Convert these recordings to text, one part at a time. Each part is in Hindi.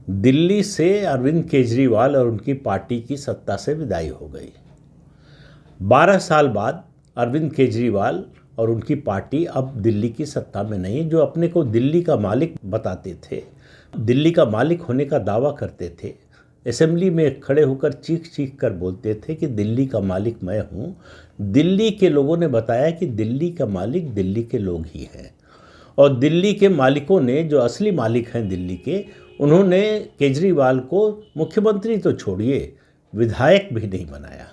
दिल्ली से अरविंद केजरीवाल और उनकी पार्टी की सत्ता से विदाई हो गई। 12 साल बाद अरविंद केजरीवाल और उनकी पार्टी अब दिल्ली की सत्ता में नहीं, जो अपने को दिल्ली का मालिक बताते थे, दिल्ली का मालिक होने का दावा करते थे, असेंबली में खड़े होकर चीख चीख कर बोलते थे कि दिल्ली का मालिक मैं हूँ। दिल्ली के लोगों ने बताया कि दिल्ली का मालिक दिल्ली के लोग ही हैं, और दिल्ली के मालिकों ने, जो असली मालिक हैं दिल्ली के, उन्होंने केजरीवाल को मुख्यमंत्री तो छोड़िए, विधायक भी नहीं बनाया।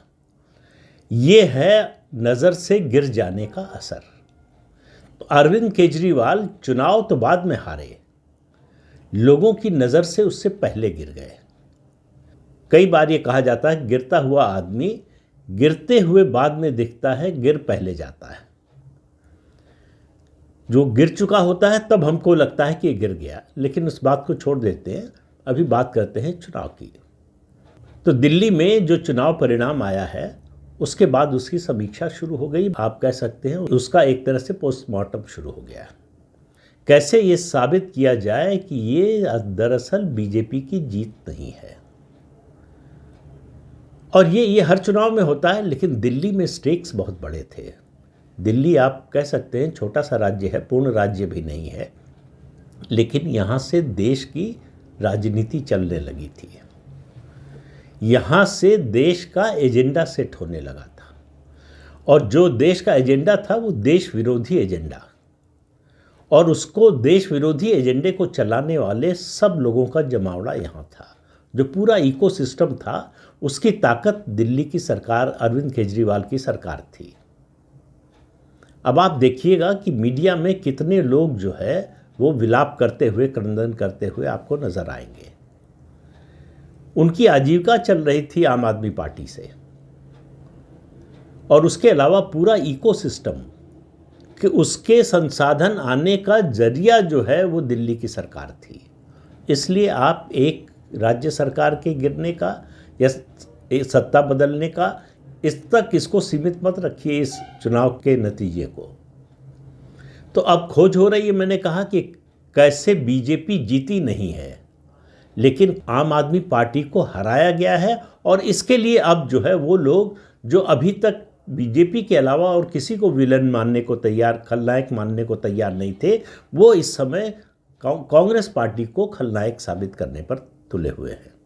ये है नज़र से गिर जाने का असर। तो अरविंद केजरीवाल चुनाव तो बाद में हारे, लोगों की नज़र से उससे पहले गिर गए। कई बार ये कहा जाता है, गिरता हुआ आदमी गिरते हुए बाद में दिखता है, गिर पहले जाता है। जो गिर चुका होता है तब हमको लगता है कि ये गिर गया, लेकिन उस बात को छोड़ देते हैं। अभी बात करते हैं चुनाव की। तो दिल्ली में जो चुनाव परिणाम आया है, उसके बाद उसकी समीक्षा शुरू हो गई। आप कह सकते हैं उसका एक तरह से पोस्टमार्टम शुरू हो गया। कैसे ये साबित किया जाए कि ये दरअसल बीजेपी की जीत नहीं है। और ये हर चुनाव में होता है, लेकिन दिल्ली में स्टेक्स बहुत बड़े थे। दिल्ली आप कह सकते हैं छोटा सा राज्य है, पूर्ण राज्य भी नहीं है, लेकिन यहाँ से देश की राजनीति चलने लगी थी। यहाँ से देश का एजेंडा सेट होने लगा था, और जो देश का एजेंडा था वो देश विरोधी एजेंडा, और उसको देश विरोधी एजेंडे को चलाने वाले सब लोगों का जमावड़ा यहाँ था। जो पूरा इकोसिस्टम था, उसकी ताकत दिल्ली की सरकार, अरविंद केजरीवाल की सरकार थी। अब आप देखिएगा कि मीडिया में कितने लोग जो है वो विलाप करते हुए, क्रंदन करते हुए आपको नजर आएंगे। उनकी आजीविका चल रही थी आम आदमी पार्टी से, और उसके अलावा पूरा इकोसिस्टम कि उसके संसाधन आने का जरिया जो है वो दिल्ली की सरकार थी। इसलिए आप एक राज्य सरकार के गिरने का या सत्ता बदलने का इस तक इसको सीमित मत रखिए, इस चुनाव के नतीजे को। तो अब खोज हो रही है, मैंने कहा कि कैसे बीजेपी जीती नहीं है, लेकिन आम आदमी पार्टी को हराया गया है। और इसके लिए अब जो है वो लोग जो अभी तक बीजेपी के अलावा और किसी को विलन मानने को तैयार, खलनायक मानने को तैयार नहीं थे, वो इस समय कांग्रेस पार्टी को खलनायक साबित करने पर तुले हुए हैं।